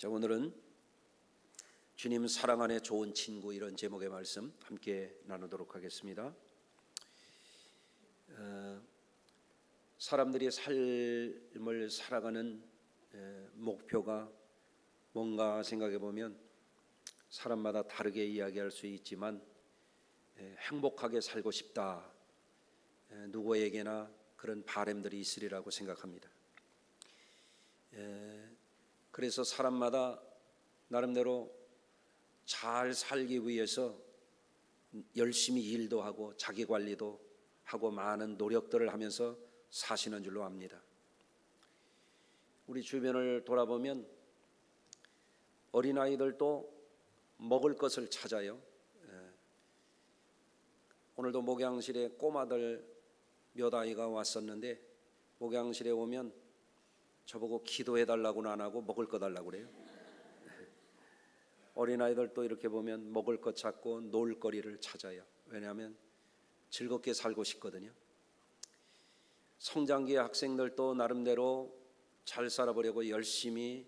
자, 오늘은 주님 사랑 안에 좋은 친구, 이런 제목의 말씀 함께 나누도록 하겠습니다. 사람들이 삶을 살아가는 목표가 뭔가 생각해 보면 사람마다 다르게 이야기할 수 있지만 행복하게 살고 싶다, 누구에게나 그런 바람들이 있으리라고 생각합니다. 그래서 사람마다 나름대로 잘 살기 위해서 열심히 일도 하고 자기 관리도 하고 많은 노력들을 하면서 사시는 줄로 압니다. 우리 주변을 돌아보면 어린아이들도 먹을 것을 찾아요. 오늘도 목양실에 꼬마들 몇 아이가 왔었는데 목양실에 오면 저보고 기도해달라고는 안 하고 먹을 거 달라고 그래요. 어린아이들도 이렇게 보면 먹을 것 찾고 놀거리를 찾아요. 왜냐하면 즐겁게 살고 싶거든요. 성장기 학생들도 나름대로 잘 살아보려고 열심히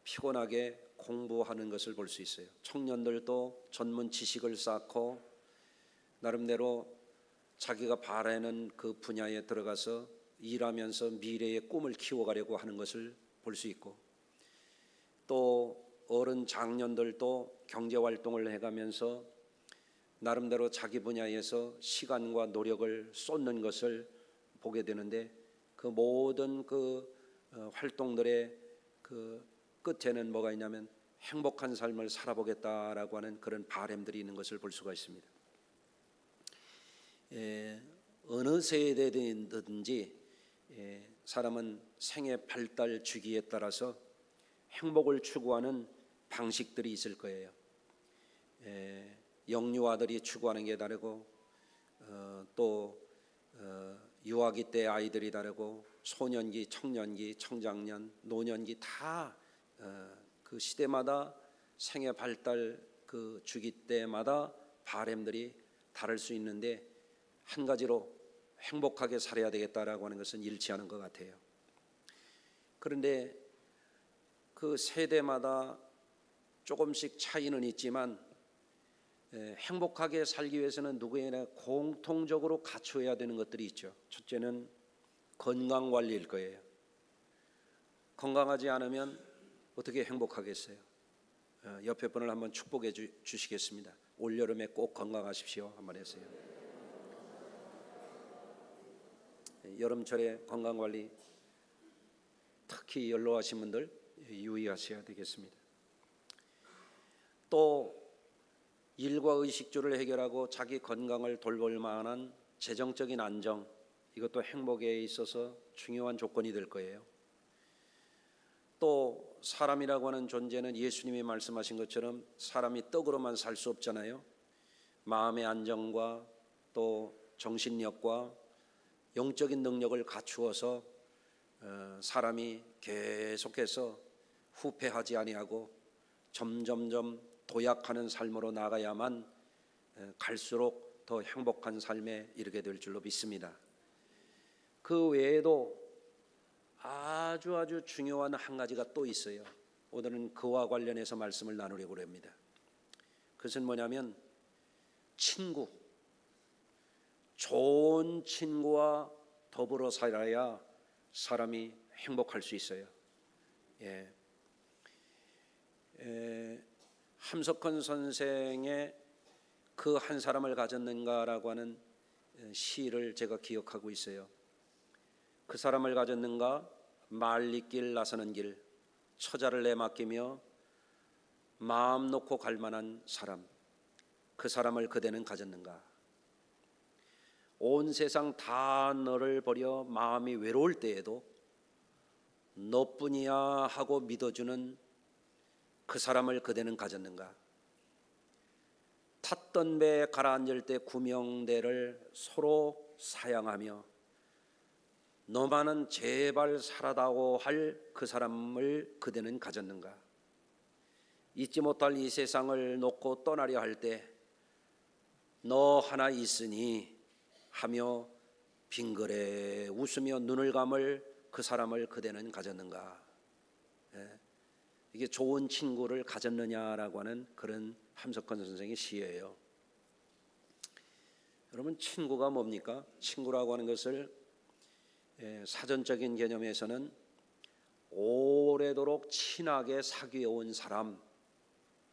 피곤하게 공부하는 것을 볼 수 있어요. 청년들도 전문 지식을 쌓고 나름대로 자기가 바라는 그 분야에 들어가서 일하면서 미래의 꿈을 키워가려고 하는 것을 볼 수 있고, 또 어른 장년들도 경제활동을 해가면서 나름대로 자기 분야에서 시간과 노력을 쏟는 것을 보게 되는데, 그 모든 그 활동들의 그 끝에는 뭐가 있냐면 행복한 삶을 살아보겠다라고 하는 그런 바람들이 있는 것을 볼 수가 있습니다. 어느 세대든지 사람은 생애 발달 주기에 따라서 행복을 추구하는 방식들이 있을 거예요. 영유아들이 추구하는 게 다르고, 또 유아기 때 아이들이 다르고, 소년기, 청년기, 청장년, 노년기 다 그 시대마다 생애 발달 그 주기 때마다 바람들이 다를 수 있는데, 한 가지로 행복하게 살아야 되겠다라고 하는 것은 일치하는 것 같아요. 그런데 그 세대마다 조금씩 차이는 있지만 행복하게 살기 위해서는 누구에나 공통적으로 갖춰야 되는 것들이 있죠. 첫째는 건강관리일 거예요. 건강하지 않으면 어떻게 행복하겠어요? 옆에 분을 한번 축복해 주시겠습니다. 올여름에 꼭 건강하십시오 한번 하세요. 여름철에 건강관리, 특히 연로하신 분들 유의하셔야 되겠습니다. 또 일과 의식주를 해결하고 자기 건강을 돌볼 만한 재정적인 안정, 이것도 행복에 있어서 중요한 조건이 될 거예요. 또 사람이라고 하는 존재는 예수님이 말씀하신 것처럼 사람이 떡으로만 살 수 없잖아요. 마음의 안정과 또 정신력과 영적인 능력을 갖추어서 사람이 계속해서 후패하지 아니하고 점점점 도약하는 삶으로 나가야만 갈수록 더 행복한 삶에 이르게 될 줄로 믿습니다. 그 외에도 아주 중요한 한 가지가 또 있어요. 오늘은 그와 관련해서 말씀을 나누려고 합니다. 그것은 뭐냐면 친구, 좋은 친구와 더불어 살아야 사람이 행복할 수 있어요. 함석헌 선생의 그 한 사람을 가졌는가라고 하는 시를 제가 기억하고 있어요. 그 사람을 가졌는가, 말리길 나서는 길, 처자를 내맡기며 마음 놓고 갈 만한 사람, 그 사람을 그대는 가졌는가. 온 세상 다 너를 버려 마음이 외로울 때에도 너뿐이야 하고 믿어주는 그 사람을 그대는 가졌는가. 탔던 배에 가라앉을 때 구명대를 서로 사양하며 너만은 제발 살아다오 할 그 사람을 그대는 가졌는가. 잊지 못할 이 세상을 놓고 떠나려 할 때 너 하나 있으니 하며 빙그레 웃으며 눈을 감을 그 사람을 그대는 가졌는가. 이게 좋은 친구를 가졌느냐라고 하는 그런 함석헌 선생의 시예요. 여러분, 친구가 뭡니까? 친구라고 하는 것을 사전적인 개념에서는 오래도록 친하게 사귀어온 사람,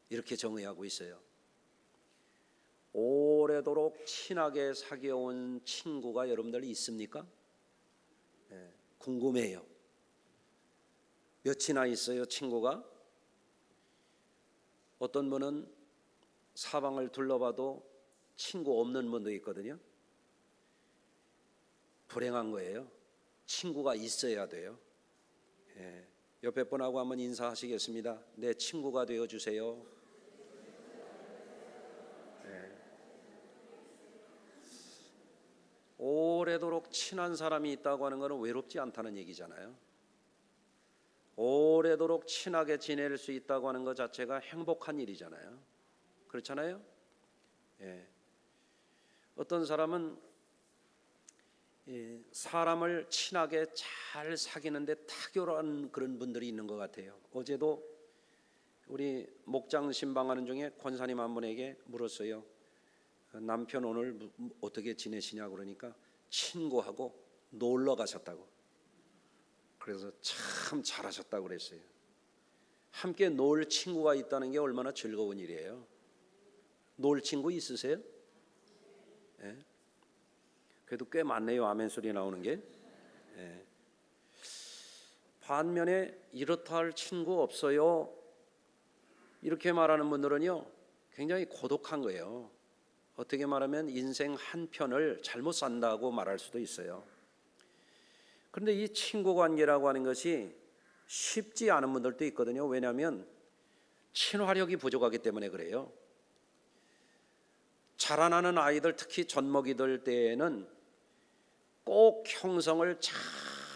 이렇게 정의하고 있어요. 오래도록 친하게 사귀어온 친구가 여러분들 있습니까? 궁금해요. 몇이나 있어요, 친구가? 어떤 분은 사방을 둘러봐도 친구 없는 분도 있거든요. 불행한 거예요. 친구가 있어야 돼요. 옆에 분하고 한번 인사하시겠습니다. 내 친구가 되어주세요. 오래도록 친한 사람이 있다고 하는 것은 외롭지 않다는 얘기잖아요. 오래도록 친하게 지낼 수 있다고 하는 것 자체가 행복한 일이잖아요. 그렇잖아요. 어떤 사람은 사람을 친하게 잘 사귀는데 탁월한 그런 분들이 있는 것 같아요. 어제도 우리 목장 신방하는 중에 권사님 한 분에게 물었어요. 남편 오늘 어떻게 지내시냐고 그러니까 친구하고 놀러 가셨다고. 그래서 참 잘하셨다고 그랬어요. 함께 놀 친구가 있다는 게 얼마나 즐거운 일이에요. 놀 친구 있으세요? 그래도 꽤 많네요. 아멘 소리 나오는 게. 반면에 이렇다 할 친구 없어요, 이렇게 말하는 분들은요 굉장히 고독한 거예요. 어떻게 말하면 인생 한 편을 잘못 산다고 말할 수도 있어요. 그런데 이 친구 관계라고 하는 것이 쉽지 않은 분들도 있거든요. 왜냐하면 친화력이 부족하기 때문에 그래요. 자라나는 아이들, 특히 젖먹이들 때에는 꼭 형성을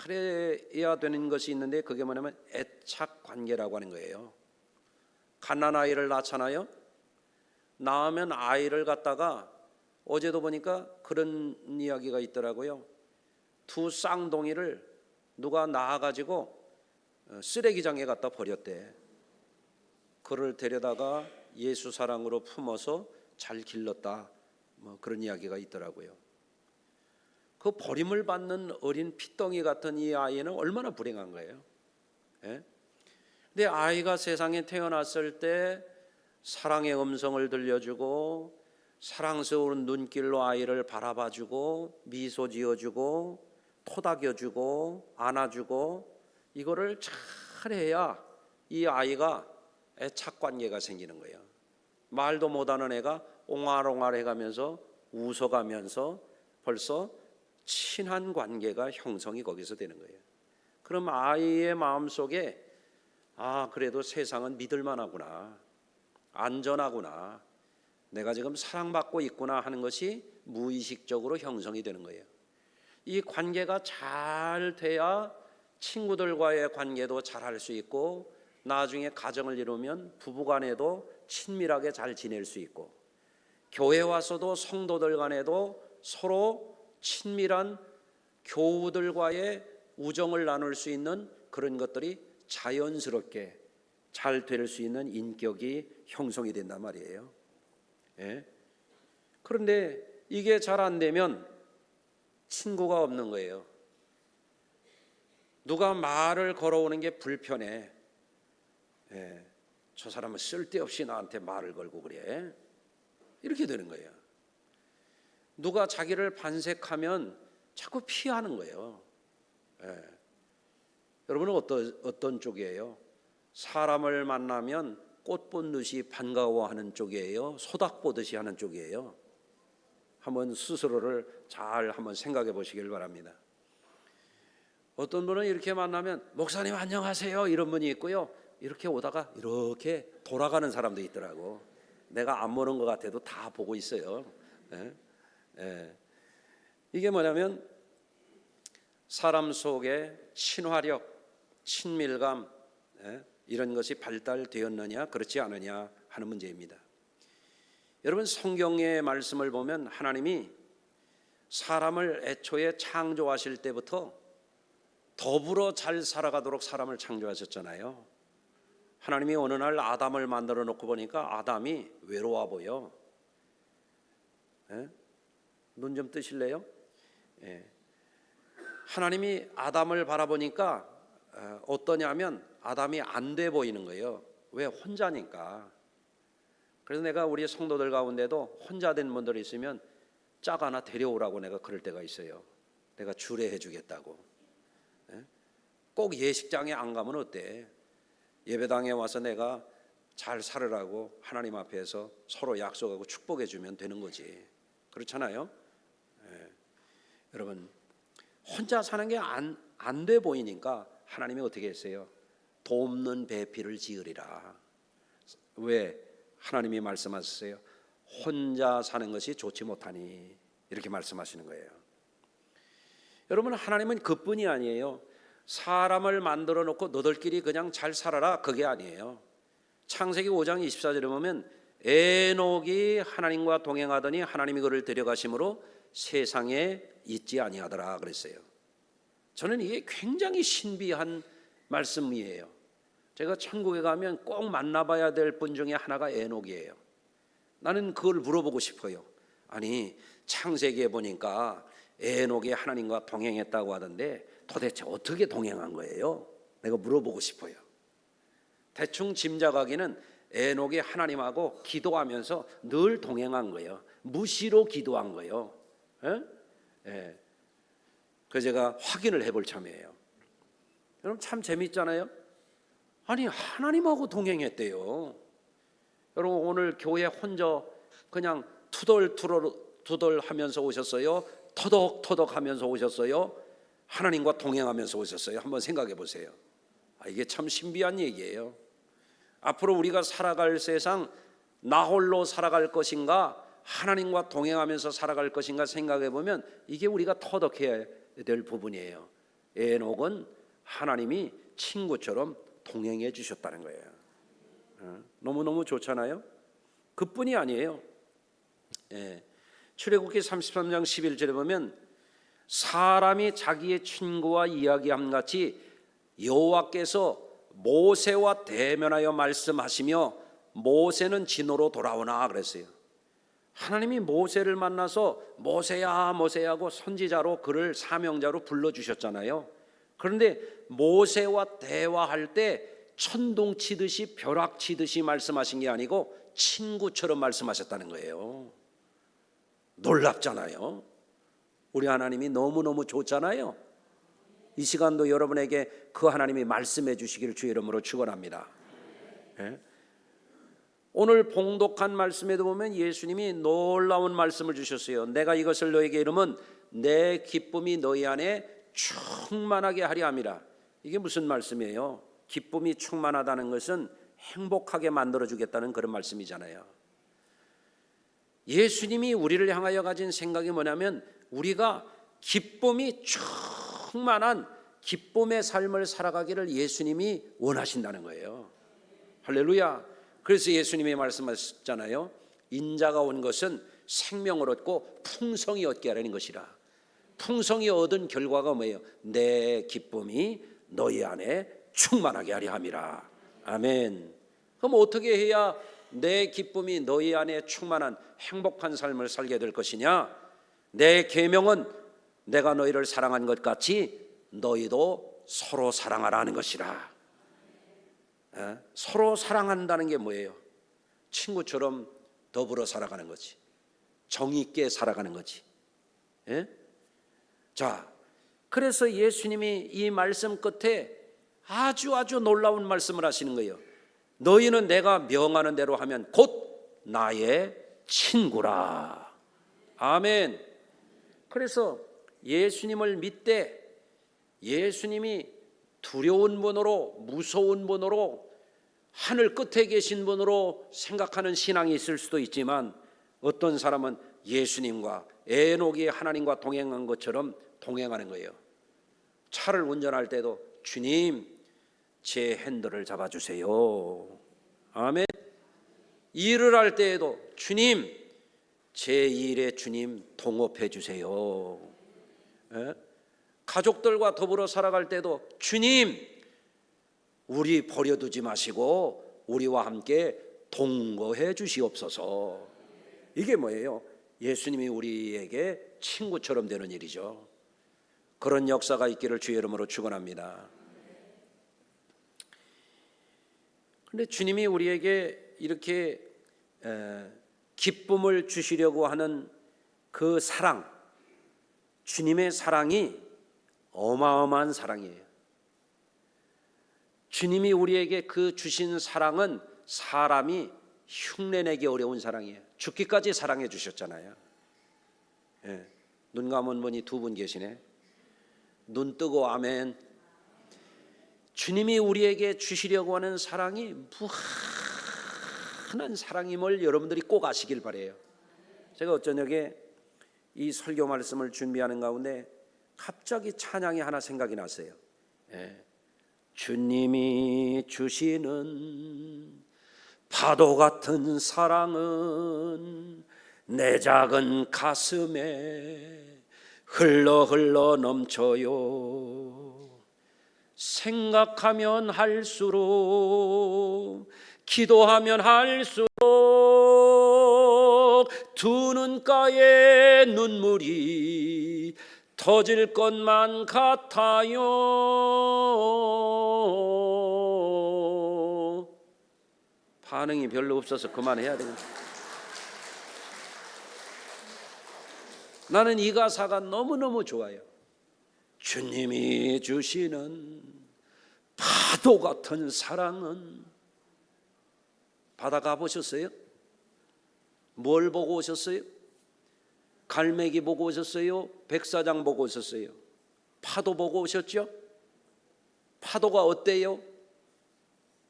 잘해야 되는 것이 있는데, 그게 뭐냐면 애착 관계라고 하는 거예요. 갓난아이를 낳잖아요. 낳으면 아이를 갖다가, 어제도 보니까 그런 이야기가 있더라고요. 두 쌍둥이를 누가 낳아가지고 쓰레기장에 갖다 버렸대. 그를 데려다가 예수 사랑으로 품어서 잘 길렀다, 뭐 그런 이야기가 있더라고요. 그 버림을 받는 어린 피덩이 같은 이 아이는 얼마나 불행한 거예요. 근데 아이가 세상에 태어났을 때 사랑의 음성을 들려주고 사랑스러운 눈길로 아이를 바라봐주고 미소 지어주고 토닥여주고 안아주고, 이거를 잘해야 이 아이가 애착관계가 생기는 거예요. 말도 못하는 애가 옹알옹알해가면서 웃어가면서 벌써 친한 관계가 형성이 거기서 되는 거예요. 그럼 아이의 마음속에 그래도 세상은 믿을만하구나, 안전하구나, 내가 지금 사랑받고 있구나 하는 것이 무의식적으로 형성이 되는 거예요. 이 관계가 잘 돼야 친구들과의 관계도 잘할 수 있고, 나중에 가정을 이루면 부부간에도 친밀하게 잘 지낼 수 있고, 교회 와서도 성도들 간에도 서로 친밀한 교우들과의 우정을 나눌 수 있는 그런 것들이 자연스럽게 잘 될 수 있는 인격이 형성이 된단 말이에요. 그런데 이게 잘 안 되면 친구가 없는 거예요. 누가 말을 걸어오는 게 불편해. 저 사람은 쓸데없이 나한테 말을 걸고 그래, 이렇게 되는 거예요. 누가 자기를 반색하면 자꾸 피하는 거예요. 여러분은 어떤 쪽이에요? 사람을 만나면 꽃 보듯이 반가워하는 쪽이에요? 소닥 보듯이 하는 쪽이에요? 한번 스스로를 잘 한번 생각해 보시길 바랍니다. 어떤 분은 이렇게 만나면 목사님 안녕하세요 이런 분이 있고요, 이렇게 오다가 이렇게 돌아가는 사람도 있더라고. 내가 안 보는 것 같아도 다 보고 있어요. 이게 뭐냐면 사람 속에 친화력, 친밀감, 이런 것이 발달되었느냐 그렇지 않느냐 하는 문제입니다. 여러분, 성경의 말씀을 보면 하나님이 사람을 애초에 창조하실 때부터 더불어 잘 살아가도록 사람을 창조하셨잖아요. 하나님이 어느 날 아담을 만들어 놓고 보니까 아담이 외로워 보여. 눈 좀 뜨실래요? 예. 하나님이 아담을 바라보니까 어떠냐면 아담이 안 돼 보이는 거예요. 왜? 혼자니까. 그래서 내가 우리 성도들 가운데도 혼자 된 분들이 있으면 짝 하나 데려오라고 내가 그럴 때가 있어요. 내가 주례해 주겠다고. 꼭 예식장에 안 가면 어때? 예배당에 와서 내가 잘 살으라고 하나님 앞에서 서로 약속하고 축복해 주면 되는 거지. 그렇잖아요? 여러분, 혼자 사는 게 안 돼 보이니까 하나님이 어떻게 했어요? 돕는 배필을 지으리라. 왜? 하나님이 말씀하셨어요. 혼자 사는 것이 좋지 못하니, 이렇게 말씀하시는 거예요. 여러분, 하나님은 그뿐이 아니에요. 사람을 만들어 놓고 너들끼리 그냥 잘 살아라, 그게 아니에요. 창세기 5장 24절에 보면 에녹이 하나님과 동행하더니 하나님이 그를 데려가심으로 세상에 있지 아니하더라 그랬어요. 저는 이게 굉장히 신비한 말씀이에요. 제가 천국에 가면 꼭 만나봐야 될 분 중에 하나가 에녹이에요. 나는 그걸 물어보고 싶어요. 아니, 창세기에 보니까 에녹이 하나님과 동행했다고 하던데 도대체 어떻게 동행한 거예요? 내가 물어보고 싶어요. 대충 짐작하기는 에녹이 하나님하고 기도하면서 늘 동행한 거예요. 무시로 기도한 거예요. 예. 그래서 제가 확인을 해볼 참이에요. 여러분, 참 재밌잖아요. 아니, 하나님하고 동행했대요. 여러분, 오늘 교회 혼자 그냥 투덜투덜 하면서 오셨어요? 터덕터덕 하면서 오셨어요? 하나님과 동행하면서 오셨어요? 한번 생각해 보세요. 이게 참 신비한 얘기예요. 앞으로 우리가 살아갈 세상 나 홀로 살아갈 것인가, 하나님과 동행하면서 살아갈 것인가 생각해 보면 이게 우리가 터득해야 될 부분이에요. 에녹은 하나님이 친구처럼 동행해 주셨다는 거예요. 너무너무 좋잖아요. 그뿐이 아니에요. 출애굽기 33장 11절에 보면 사람이 자기의 친구와 이야기함 같이 여호와께서 모세와 대면하여 말씀하시며 모세는 진호로 돌아오나 그랬어요. 하나님이 모세를 만나서 모세야 모세야 하고 선지자로 그를 사명자로 불러주셨잖아요. 그런데 모세와 대화할 때 천둥 치듯이 벼락 치듯이 말씀하신 게 아니고 친구처럼 말씀하셨다는 거예요. 놀랍잖아요. 우리 하나님이 너무너무 좋잖아요. 이 시간도 여러분에게 그 하나님이 말씀해 주시기를 주의 이름으로 축원합니다. 오늘 봉독한 말씀에도 보면 예수님이 놀라운 말씀을 주셨어요. 내가 이것을 너에게 이르면 내 기쁨이 너희 안에 충만하게 하려 함이라. 이게 무슨 말씀이에요? 기쁨이 충만하다는 것은 행복하게 만들어주겠다는 그런 말씀이잖아요. 예수님이 우리를 향하여 가진 생각이 뭐냐면 우리가 기쁨이 충만한 기쁨의 삶을 살아가기를 예수님이 원하신다는 거예요. 할렐루야. 그래서 예수님이 말씀하셨잖아요. 인자가 온 것은 생명을 얻고 풍성히 얻게 하려는 것이라. 풍성히 얻은 결과가 뭐예요? 내 기쁨이 너희 안에 충만하게 하려 함이라. 아멘. 그럼 어떻게 해야 내 기쁨이 너희 안에 충만한 행복한 삶을 살게 될 것이냐? 내 계명은 내가 너희를 사랑한 것 같이 너희도 서로 사랑하라는 것이라. 서로 사랑한다는 게 뭐예요? 친구처럼 더불어 살아가는 거지. 정의 있게 살아가는 거지. 자, 그래서 예수님이 이 말씀 끝에 아주 놀라운 말씀을 하시는 거예요. 너희는 내가 명하는 대로 하면 곧 나의 친구라. 아멘. 그래서 예수님을 믿되 예수님이 두려운 분으로, 무서운 분으로, 하늘 끝에 계신 분으로 생각하는 신앙이 있을 수도 있지만 어떤 사람은 예수님과 에녹이 하나님과 동행한 것처럼 동행하는 거예요. 차를 운전할 때도 주님 제 핸들을 잡아주세요. 아멘. 일을 할 때에도 주님 제 일에 주님 동업해 주세요. 가족들과 더불어 살아갈 때도 주님 우리 버려두지 마시고 우리와 함께 동거해 주시옵소서. 이게 뭐예요? 예수님이 우리에게 친구처럼 되는 일이죠. 그런 역사가 있기를 주의 이름으로 축원합니다. 그런데 주님이 우리에게 이렇게 기쁨을 주시려고 하는 그 사랑, 주님의 사랑이 어마어마한 사랑이에요. 주님이 우리에게 그 주신 사랑은 사람이 흉내내기 어려운 사랑이에요. 죽기까지 사랑해 주셨잖아요. 눈 감은 분이 두 분 계시네. 눈 뜨고 아멘. 주님이 우리에게 주시려고 하는 사랑이 무한한 사랑임을 여러분들이 꼭 아시길 바라요. 제가 어저녁에 이 설교 말씀을 준비하는 가운데 갑자기 찬양이 하나 생각이 났어요. 주님이 주시는 파도 같은 사랑은 내 작은 가슴에 흘러 넘쳐요. 생각하면 할수록, 기도하면 할수록 두 눈가에 눈물이 터질 것만 같아요. 반응이 별로 없어서 그만해야 되겠네. 나는 이 가사가 너무너무 좋아요. 주님이 주시는 파도 같은 사랑은, 바다 가보셨어요? 뭘 보고 오셨어요? 갈매기 보고 오셨어요? 백사장 보고 오셨어요? 파도 보고 오셨죠? 파도가 어때요?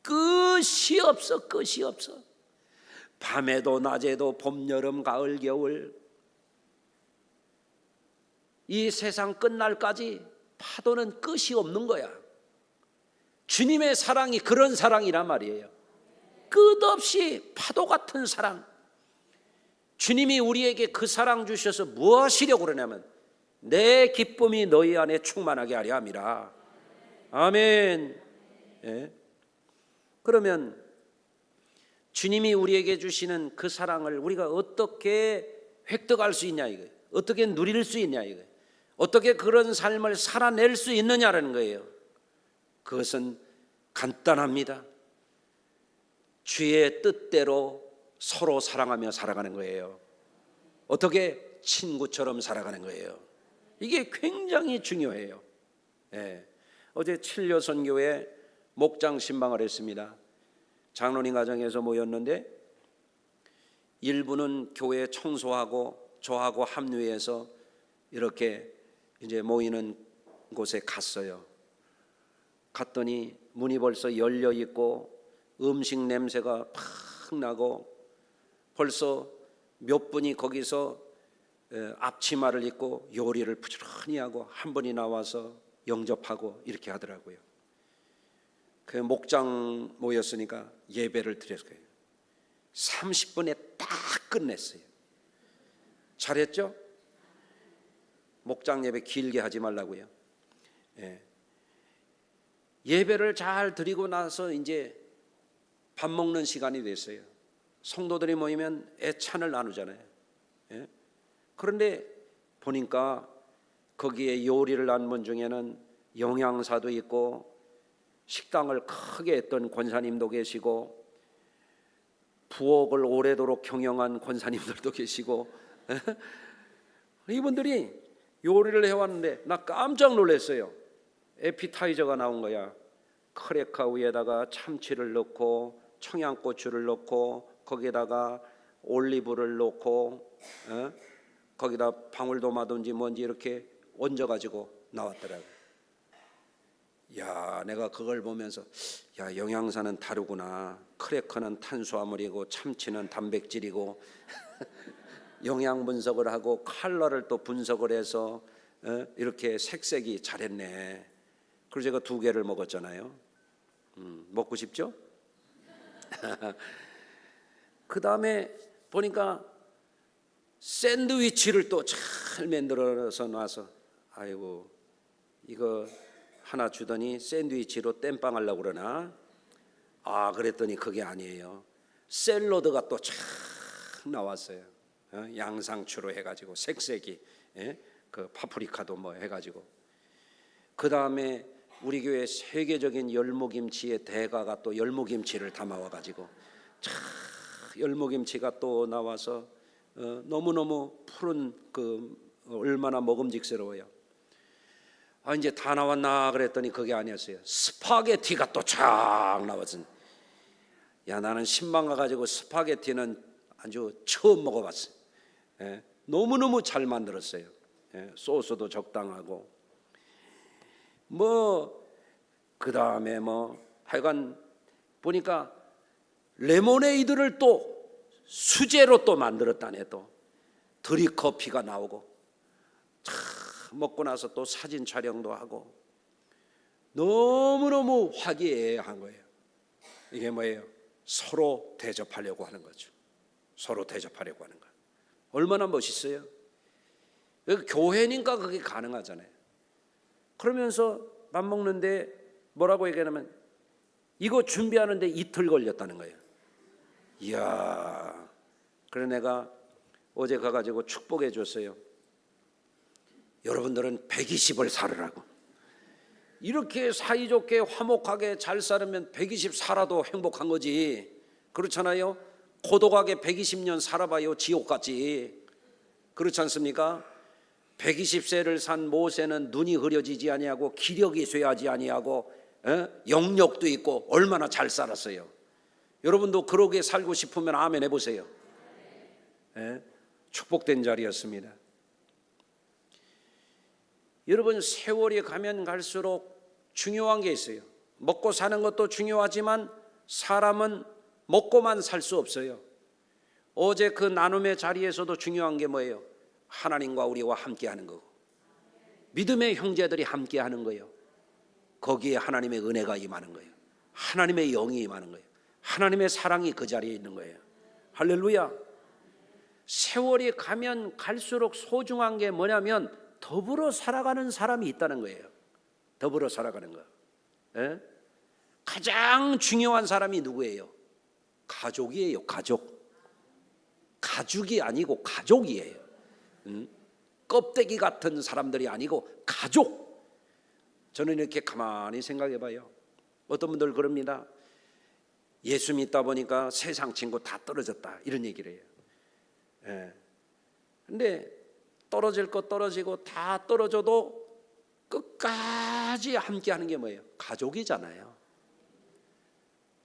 끝이 없어. 끝이 없어. 밤에도 낮에도 봄, 여름, 가을, 겨울, 이 세상 끝날까지 파도는 끝이 없는 거야. 주님의 사랑이 그런 사랑이란 말이에요. 끝없이 파도 같은 사랑. 주님이 우리에게 그 사랑 주셔서 뭐 하시려고 그러냐면 내 기쁨이 너희 안에 충만하게 하려 함이라. 아멘. 그러면 주님이 우리에게 주시는 그 사랑을 우리가 어떻게 획득할 수 있냐 이거예요. 어떻게 누릴 수 있냐 이거예요. 어떻게 그런 삶을 살아낼 수 있느냐라는 거예요. 그것은 간단합니다. 주의 뜻대로 서로 사랑하며 살아가는 거예요. 어떻게? 친구처럼 살아가는 거예요. 이게 굉장히 중요해요. 어제 칠려 선교회 목장 신방을 했습니다. 장로님 가정에서 모였는데 일부는 교회 청소하고 저하고 합류해서 이렇게 이제 모이는 곳에 갔어요. 갔더니 문이 벌써 열려 있고 음식 냄새가 팍 나고 벌써 몇 분이 거기서 앞치마를 입고 요리를 부지런히 하고 한 분이 나와서 영접하고 이렇게 하더라고요. 그 목장 모였으니까 예배를 드렸어요. 30분에 딱 끝냈어요. 잘했죠? 목장 예배 길게 하지 말라고요. 예배를 잘 드리고 나서 이제 밥 먹는 시간이 됐어요. 성도들이 모이면 애찬을 나누잖아요. 그런데 보니까 거기에 요리를 한 분 중에는 영양사도 있고 식당을 크게 했던 권사님도 계시고 부엌을 오래도록 경영한 권사님들도 계시고 이분들이 요리를 해왔는데 나 깜짝 놀랐어요. 에피타이저가 나온 거야. 크레카 위에다가 참치를 넣고 청양고추를 넣고 거기에다가 올리브를 넣고 거기다 방울토마토인지 뭔지 이렇게 얹어가지고 나왔더라고요. 야, 내가 그걸 보면서 야, 영양사는 다르구나. 크래커는 탄수화물이고 참치는 단백질이고 영양 분석을 하고 컬러를 또 분석을 해서 이렇게 색색이 잘했네. 그래서 제가 2개를 먹었잖아요. 먹고 싶죠? 그 다음에 보니까 샌드위치를 또 잘 만들어서 놔서 아이고 이거 하나 주더니 샌드위치로 땜빵 하려고 그러나, 그랬더니 그게 아니에요. 샐러드가 또 촥 나왔어요. 양상추로 해가지고 색색이, 그 파프리카도 뭐 해가지고. 그 다음에 우리 교회 세계적인 열무김치의 대가가 또 열무김치를 담아와가지고 열무김치가 또 나와서 너무너무 푸른 그 얼마나 먹음직스러워요. 이제 다 나왔나 그랬더니 그게 아니었어요. 스파게티가 또 쫙 나왔어요. 야, 나는 신방 가가지고 스파게티는 아주 처음 먹어봤어요. 너무너무 잘 만들었어요. 소스도 적당하고 그 다음에 하여간 보니까 레모네이드를 또 수제로 또 만들었다네. 또 드립커피가 나오고 먹고 나서 또 사진 촬영도 하고 너무너무 화기애애한 거예요. 이게 뭐예요? 서로 대접하려고 하는 거죠. 서로 대접하려고 하는 거. 얼마나 멋있어요. 교회니까 그게 가능하잖아요. 그러면서 밥 먹는데 뭐라고 얘기하냐면 이거 준비하는데 이틀 걸렸다는 거예요. 이야. 그래 내가 어제 가가지고 축복해 줬어요. 여러분들은 120을 살으라고. 이렇게 사이좋게 화목하게 잘 살으면 120 살아도 행복한 거지. 그렇잖아요. 고독하게 120년 살아봐요. 지옥같이. 그렇지 않습니까? 120세를 산 모세는 눈이 흐려지지 아니하고 기력이 쇠하지 아니하고 영력도 있고 얼마나 잘 살았어요. 여러분도 그러게 살고 싶으면 아멘 해보세요. 축복된 자리였습니다. 여러분, 세월이 가면 갈수록 중요한 게 있어요. 먹고 사는 것도 중요하지만 사람은 먹고만 살 수 없어요. 어제 그 나눔의 자리에서도 중요한 게 뭐예요? 하나님과 우리와 함께 하는 거고 믿음의 형제들이 함께 하는 거예요. 거기에 하나님의 은혜가 임하는 거예요. 하나님의 영이 임하는 거예요. 하나님의 사랑이 그 자리에 있는 거예요. 할렐루야. 세월이 가면 갈수록 소중한 게 뭐냐면 더불어 살아가는 사람이 있다는 거예요. 더불어 살아가는 거. 가장 중요한 사람이 누구예요? 가족이에요. 가족이 아니고 가족이에요. 껍데기 같은 사람들이 아니고 가족. 저는 이렇게 가만히 생각해 봐요. 어떤 분들 그럽니다. 예수 믿다 보니까 세상 친구 다 떨어졌다 이런 얘기를 해요. 근데 떨어질 것 떨어지고 다 떨어져도 끝까지 함께 하는 게 뭐예요? 가족이잖아요.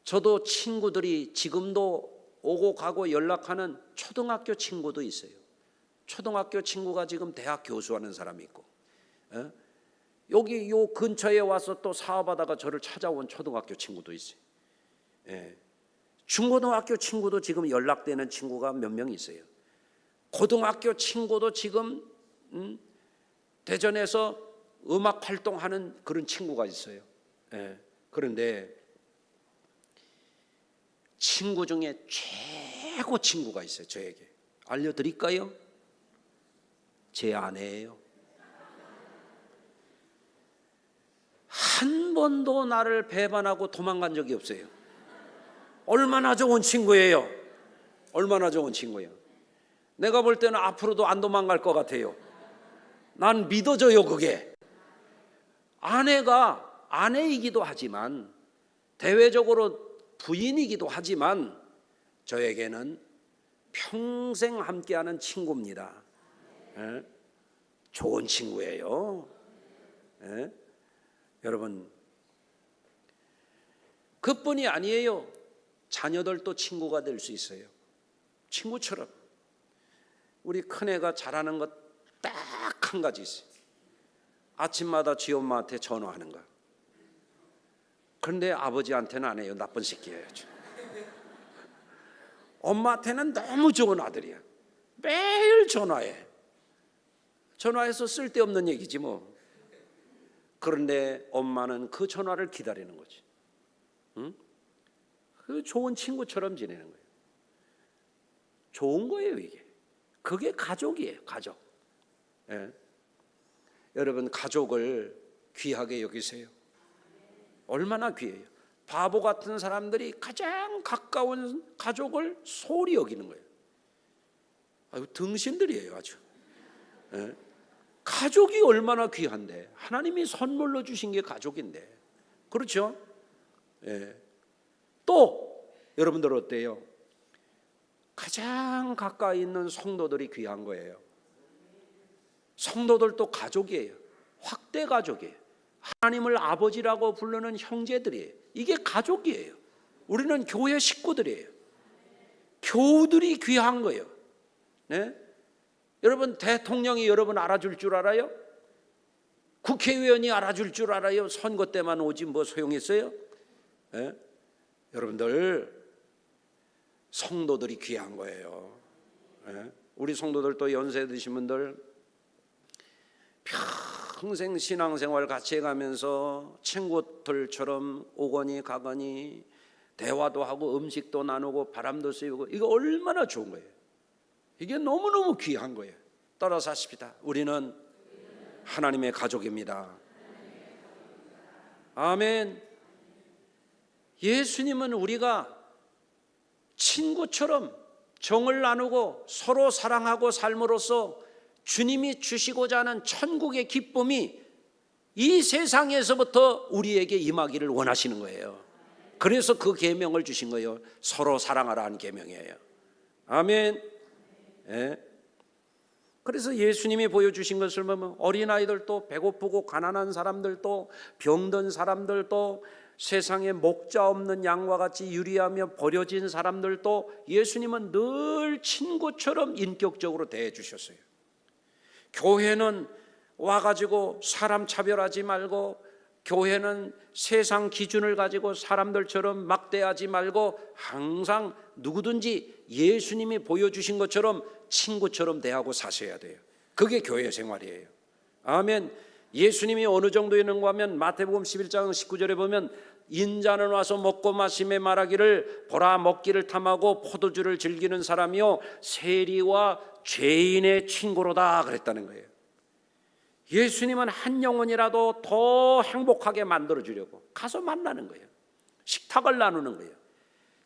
저도 친구들이 지금도 오고 가고 연락하는 초등학교 친구도 있어요. 초등학교 친구가 지금 대학 교수하는 사람이 있고, 여기 요 근처에 와서 또 사업하다가 저를 찾아온 초등학교 친구도 있어요. 중고등학교 친구도 지금 연락되는 친구가 몇 명 있어요. 고등학교 친구도 지금 대전에서 음악 활동하는 그런 친구가 있어요. 그런데 친구 중에 최고 친구가 있어요. 저에게 알려드릴까요? 제 아내예요. 한 번도 나를 배반하고 도망간 적이 없어요. 얼마나 좋은 친구예요. 얼마나 좋은 친구예요. 내가 볼 때는 앞으로도 안 도망갈 것 같아요. 난 믿어져요. 그게 아내가 아내이기도 하지만 대외적으로 부인이기도 하지만 저에게는 평생 함께하는 친구입니다. 좋은 친구예요. 여러분, 그뿐이 아니에요. 자녀들도 친구가 될 수 있어요. 친구처럼. 우리 큰애가 잘하는 것 딱 한 가지 있어요. 아침마다 지 엄마한테 전화하는 거. 그런데 아버지한테는 안 해요. 나쁜 새끼예요. 엄마한테는 너무 좋은 아들이야. 매일 전화해. 전화해서 쓸데없는 얘기지 뭐. 그런데 엄마는 그 전화를 기다리는 거지. 그 좋은 친구처럼 지내는 거예요. 좋은 거예요 이게. 그게 가족이에요. 가족. 여러분, 가족을 귀하게 여기세요. 얼마나 귀해요. 바보 같은 사람들이 가장 가까운 가족을 소홀히 여기는 거예요. 아유, 등신들이에요 아주. 예? 가족이 얼마나 귀한데, 하나님이 선물로 주신 게 가족인데, 그렇죠? 예. 또 여러분들 어때요? 가장 가까이 있는 성도들이 귀한 거예요. 성도들도 가족이에요. 확대 가족이에요. 하나님을 아버지라고 부르는 형제들이에요. 이게 가족이에요. 우리는 교회 식구들이에요. 교우들이 귀한 거예요. 네? 여러분, 대통령이 여러분 알아줄 줄 알아요? 국회의원이 알아줄 줄 알아요? 선거 때만 오지 뭐 소용있어요? 네? 여러분들, 성도들이 귀한 거예요. 네? 우리 성도들도 연세 드신 분들 평생 신앙생활 같이 해가면서 친구들처럼 오거니 가거니 대화도 하고 음식도 나누고 바람도 쐬고, 이거 얼마나 좋은 거예요. 이게 너무너무 귀한 거예요. 따라서 하십시다. 우리는 하나님의 가족입니다. 아멘. 예수님은 우리가 친구처럼 정을 나누고 서로 사랑하고 삶으로써 주님이 주시고자 하는 천국의 기쁨이 이 세상에서부터 우리에게 임하기를 원하시는 거예요. 그래서 그 계명을 주신 거예요. 서로 사랑하라 하는 계명이에요. 아멘. 예. 그래서 예수님이 보여주신 것을 보면 어린아이들도, 배고프고 가난한 사람들도, 병든 사람들도, 세상에 목자 없는 양과 같이 유리하며 버려진 사람들도 예수님은 늘 친구처럼 인격적으로 대해 주셨어요. 교회는 와가지고 사람 차별하지 말고, 교회는 세상 기준을 가지고 사람들처럼 막대하지 말고 항상 누구든지 예수님이 보여주신 것처럼 친구처럼 대하고 사셔야 돼요. 그게 교회 생활이에요. 아멘. 예수님이 어느 정도 있는가 하면 마태복음 11장 19절에 보면 인자는 와서 먹고 마시며 말하기를 보라, 먹기를 탐하고 포도주를 즐기는 사람이요 세리와 죄인의 친구로다 그랬다는 거예요. 예수님은 한 영혼이라도 더 행복하게 만들어주려고 가서 만나는 거예요. 식탁을 나누는 거예요.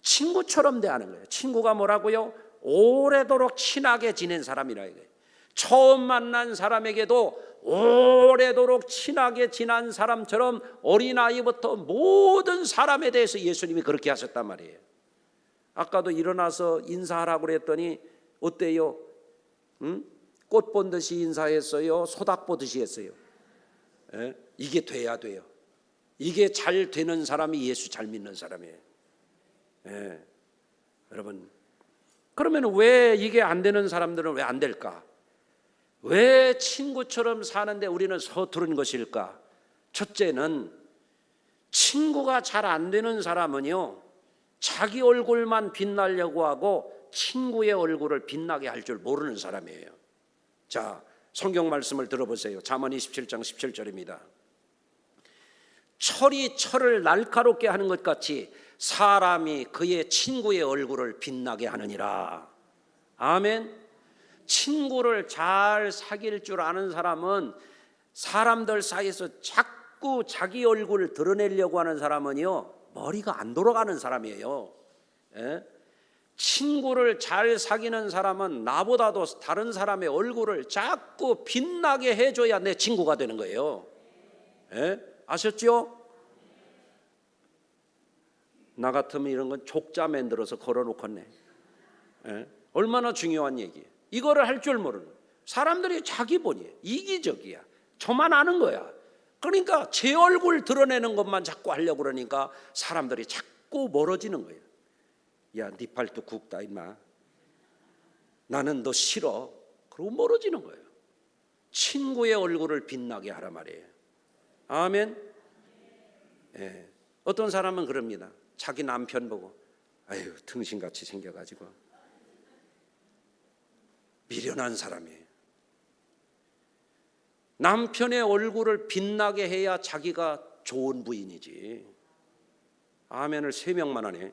친구처럼 대하는 거예요. 친구가 뭐라고요? 오래도록 친하게 지낸 사람이라 이거예요. 처음 만난 사람에게도 오래도록 친하게 지난 사람처럼 어린아이부터 모든 사람에 대해서 예수님이 그렇게 하셨단 말이에요. 아까도 일어나서 인사하라고 그랬더니 어때요? 응? 꽃 본듯이 인사했어요? 소닥 보듯이 했어요? 예? 이게 돼야 돼요. 이게 잘 되는 사람이 예수 잘 믿는 사람이에요. 예. 여러분, 그러면 왜 이게 안 되는 사람들은 왜 안 될까? 왜 친구처럼 사는데 우리는 서투른 것일까? 첫째는 친구가 잘 안 되는 사람은요, 자기 얼굴만 빛나려고 하고 친구의 얼굴을 빛나게 할 줄 모르는 사람이에요. 자, 성경 말씀을 들어보세요. 잠언 27장 17절입니다. 철이 철을 날카롭게 하는 것 같이 사람이 그의 친구의 얼굴을 빛나게 하느니라. 아멘. 친구를 잘 사귈 줄 아는 사람은 사람들 사이에서 자꾸 자기 얼굴을 드러내려고 하는 사람은요, 머리가 안 돌아가는 사람이에요. 예? 친구를 잘 사귀는 사람은 나보다도 다른 사람의 얼굴을 자꾸 빛나게 해줘야 내 친구가 되는 거예요. 예? 아셨죠? 나 같으면 이런 건 족자 만들어서 걸어놓겠네. 예? 얼마나 중요한 얘기예요. 이거를 할 줄 모르는 사람들이 자기 본이에요. 이기적이야. 저만 아는 거야. 그러니까 제 얼굴 드러내는 것만 자꾸 하려고 그러니까 사람들이 자꾸 멀어지는 거예요. 야, 네 팔뚝 굵다 임마. 나는 너 싫어. 그러고 멀어지는 거예요. 친구의 얼굴을 빛나게 하라 말이에요. 아멘. 예. 어떤 사람은 그럽니다. 자기 남편 보고 아유 등신같이 생겨가지고 미련한 사람이에요. 남편의 얼굴을 빛나게 해야 자기가 좋은 부인이지. 아멘을 3명만 하네.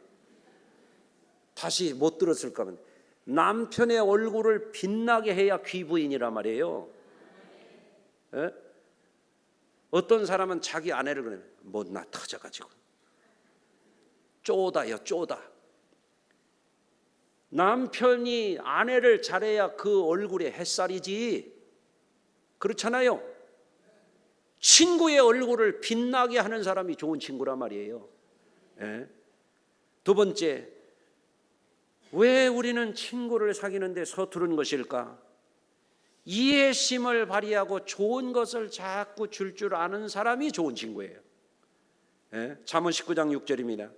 다시 못 들었을까 하면 남편의 얼굴을 빛나게 해야 귀부인이란 말이에요. 예? 어떤 사람은 자기 아내를 그러면 못나 터져가지고 쪼다요, 쪼다. 남편이 아내를 잘해야 그 얼굴에 햇살이지. 그렇잖아요. 친구의 얼굴을 빛나게 하는 사람이 좋은 친구란 말이에요. 예? 두 번째, 왜 우리는 친구를 사귀는데 서투른 것일까? 이해심을 발휘하고 좋은 것을 자꾸 줄 아는 사람이 좋은 친구예요. 예? 잠언 19장 6절입니다.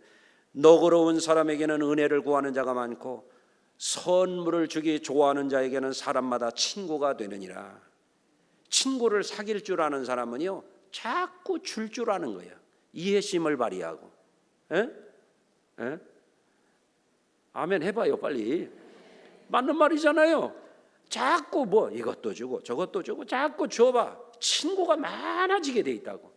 너그러운 사람에게는 은혜를 구하는 자가 많고 선물을 주기 좋아하는 자에게는 사람마다 친구가 되느니라. 친구를 사귈 줄 아는 사람은요, 자꾸 줄 아는 거예요. 이해심을 발휘하고. 예? 예? 아멘 해봐요 빨리. 맞는 말이잖아요. 자꾸 뭐 이것도 주고 저것도 주고 자꾸 줘봐. 친구가 많아지게 돼 있다고.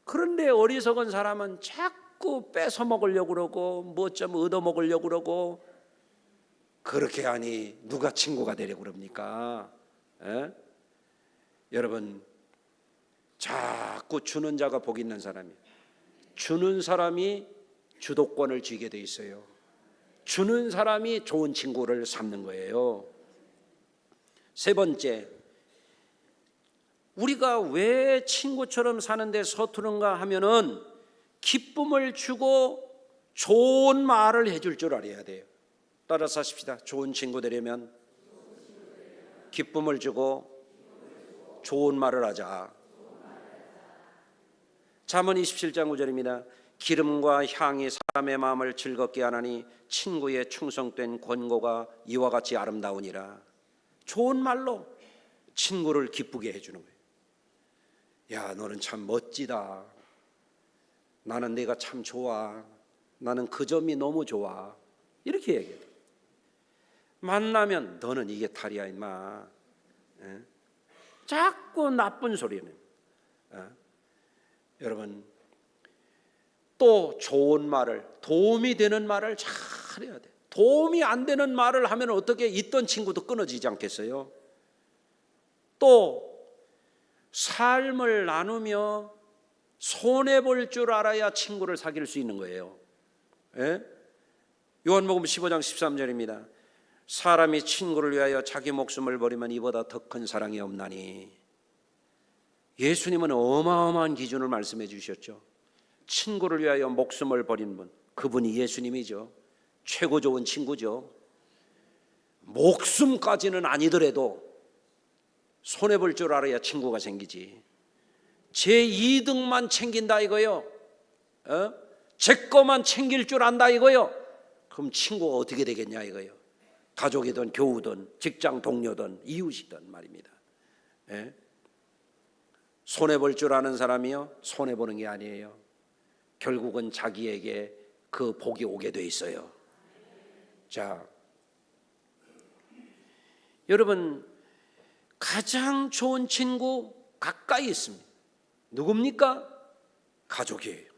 그런데 어리석은 사람은 자꾸 뺏어 먹으려고 그러고 뭐 좀 얻어 먹으려고 그러고, 그렇게 하니 누가 친구가 되려고 그럽니까? 에? 여러분, 자꾸 주는 자가 복 있는 사람이에요. 주는 사람이 주도권을 쥐게 돼 있어요. 주는 사람이 좋은 친구를 삼는 거예요. 세 번째, 우리가 왜 친구처럼 사는데 서투른가 하면은 기쁨을 주고 좋은 말을 해줄 줄 알아야 돼요. 따라서 하십시다. 좋은 친구 되려면 기쁨을 주고 좋은 말을 하자. 잠언 27장 9절입니다. 기름과 향이 사람의 마음을 즐겁게 하나니 친구의 충성된 권고가 이와 같이 아름다우니라. 좋은 말로 친구를 기쁘게 해주는 거예요. 야, 너는 참 멋지다. 나는 네가 참 좋아. 나는 그 점이 너무 좋아. 이렇게 얘기해요. 만나면 너는 이게 탈이야 임마. 에? 자꾸 나쁜 소리는. 여러분, 또 좋은 말을, 도움이 되는 말을 잘 해야 돼. 도움이 안 되는 말을 하면 어떻게 있던 친구도 끊어지지 않겠어요? 또 삶을 나누며 손해볼 줄 알아야 친구를 사귈 수 있는 거예요. 예? 요한복음 15장 13절입니다. 사람이 친구를 위하여 자기 목숨을 버리면 이보다 더 큰 사랑이 없나니. 예수님은 어마어마한 기준을 말씀해 주셨죠. 친구를 위하여 목숨을 버린 분, 그분이 예수님이죠. 최고 좋은 친구죠. 목숨까지는 아니더라도 손해볼 줄 알아야 친구가 생기지. 제 이득만 챙긴다 이거요. 제 거만 챙길 줄 안다 이거요. 그럼 친구가 어떻게 되겠냐 이거요. 가족이든 교우든 직장 동료든 이웃이든 말입니다. 예? 손해볼 줄 아는 사람이요, 손해보는 게 아니에요. 결국은 자기에게 그 복이 오게 돼 있어요. 자, 여러분, 가장 좋은 친구 가까이 있습니다. 누굽니까? 가족이에요.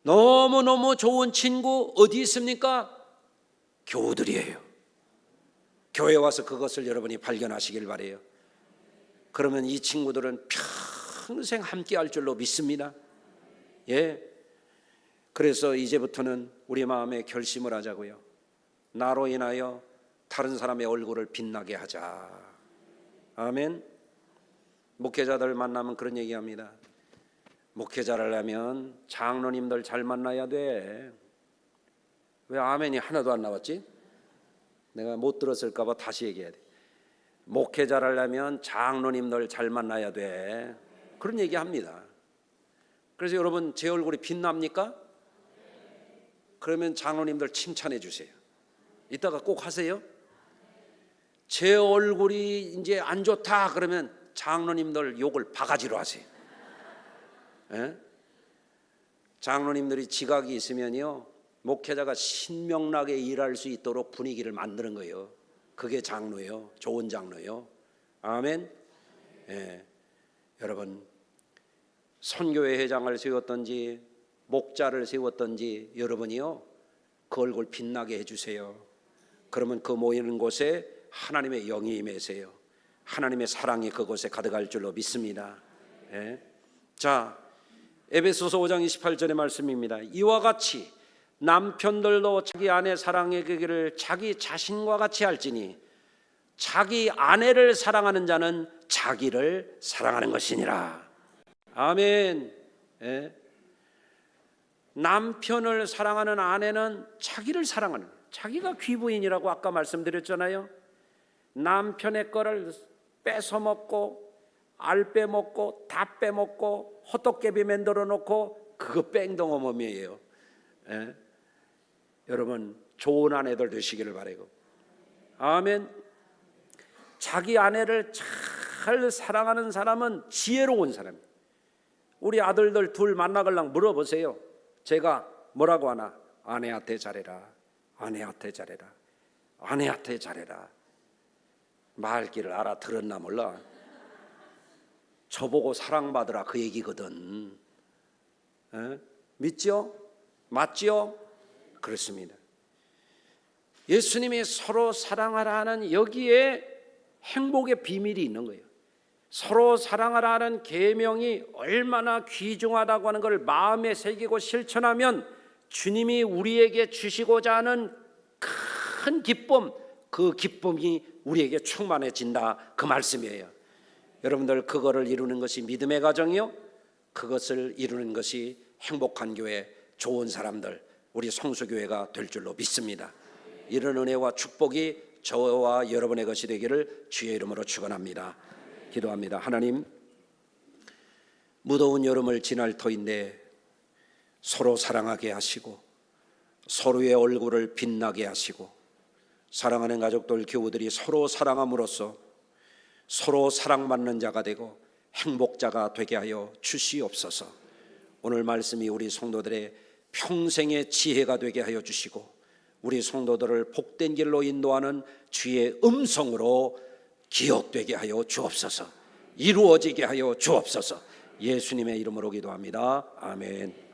너무너무 좋은 친구 어디 있습니까? 교우들이에요. 교회 와서 그것을 여러분이 발견하시길 바라요. 그러면 이 친구들은 평생 함께 할 줄로 믿습니다. 예. 그래서 이제부터는 우리 마음에 결심을 하자고요. 나로 인하여 다른 사람의 얼굴을 빛나게 하자. 아멘. 목회자들 만나면 그런 얘기합니다. 목회자를 하면 장로님들 잘 만나야 돼. 왜 아멘이 하나도 안 나왔지? 내가 못 들었을까 봐 다시 얘기해야 돼. 목회자를 하면 장로님들 잘 만나야 돼. 그런 얘기합니다. 그래서 여러분, 제 얼굴이 빛납니까? 그러면 장로님들 칭찬해 주세요. 이따가 꼭 하세요. 제 얼굴이 이제 안 좋다 그러면 장로님들 욕을 바가지로 하세요. 예? 장로님들이 지각이 있으면요, 목회자가 신명나게 일할 수 있도록 분위기를 만드는 거예요. 그게 장로예요. 좋은 장로예요. 아멘. 예. 여러분, 선교회 회장을 세웠던지 목자를 세웠던지 여러분이요, 그 얼굴 빛나게 해주세요. 그러면 그 모이는 곳에 하나님의 영이 임하세요. 하나님의 사랑이 그곳에 가득할 줄로 믿습니다. 예. 자, 에베소서 5장 28절의 말씀입니다. 이와 같이 남편들도 자기 아내 사랑하기를 자기 자신과 같이 할지니 자기 아내를 사랑하는 자는 자기를 사랑하는 것이니라. 아멘. 예. 남편을 사랑하는 아내는 자기를 사랑하는, 자기가 귀부인이라고 아까 말씀드렸잖아요. 남편의 거를 뺏어 먹고 알 빼먹고 다 빼먹고 호떡개비 만들어 놓고 그거 뺑동어멈이에요. 예? 여러분 좋은 아내들 되시기를 바라고. 아멘. 자기 아내를 잘 사랑하는 사람은 지혜로운 사람이에요. 우리 아들들 둘 만나걸랑 물어보세요. 제가 뭐라고 하나? 아내한테 잘해라, 아내한테 잘해라, 아내한테 잘해라. 말귀를 알아들었나 몰라. 저보고 사랑받으라 그 얘기거든. 에? 믿죠? 맞죠? 그렇습니다. 예수님이 서로 사랑하라는 여기에 행복의 비밀이 있는 거예요. 서로 사랑하라는 계명이 얼마나 귀중하다고 하는 것을 마음에 새기고 실천하면 주님이 우리에게 주시고자 하는 큰 기쁨, 그 기쁨이 우리에게 충만해진다, 그 말씀이에요. 여러분들 그거를 이루는 것이 믿음의 가정이요, 그것을 이루는 것이 행복한 교회, 좋은 사람들, 우리 성수교회가 될 줄로 믿습니다. 이런 은혜와 축복이 저와 여러분의 것이 되기를 주의 이름으로 축원합니다. 기도합니다. 하나님, 무더운 여름을 지날 터인데 서로 사랑하게 하시고 서로의 얼굴을 빛나게 하시고 사랑하는 가족들, 교우들이 서로 사랑함으로써 서로 사랑받는 자가 되고 행복자가 되게 하여 주시옵소서. 오늘 말씀이 우리 성도들의 평생의 지혜가 되게 하여 주시고 우리 성도들을 복된 길로 인도하는 주의 음성으로 기억되게 하여 주옵소서. 이루어지게 하여 주옵소서. 예수님의 이름으로 기도합니다. 아멘.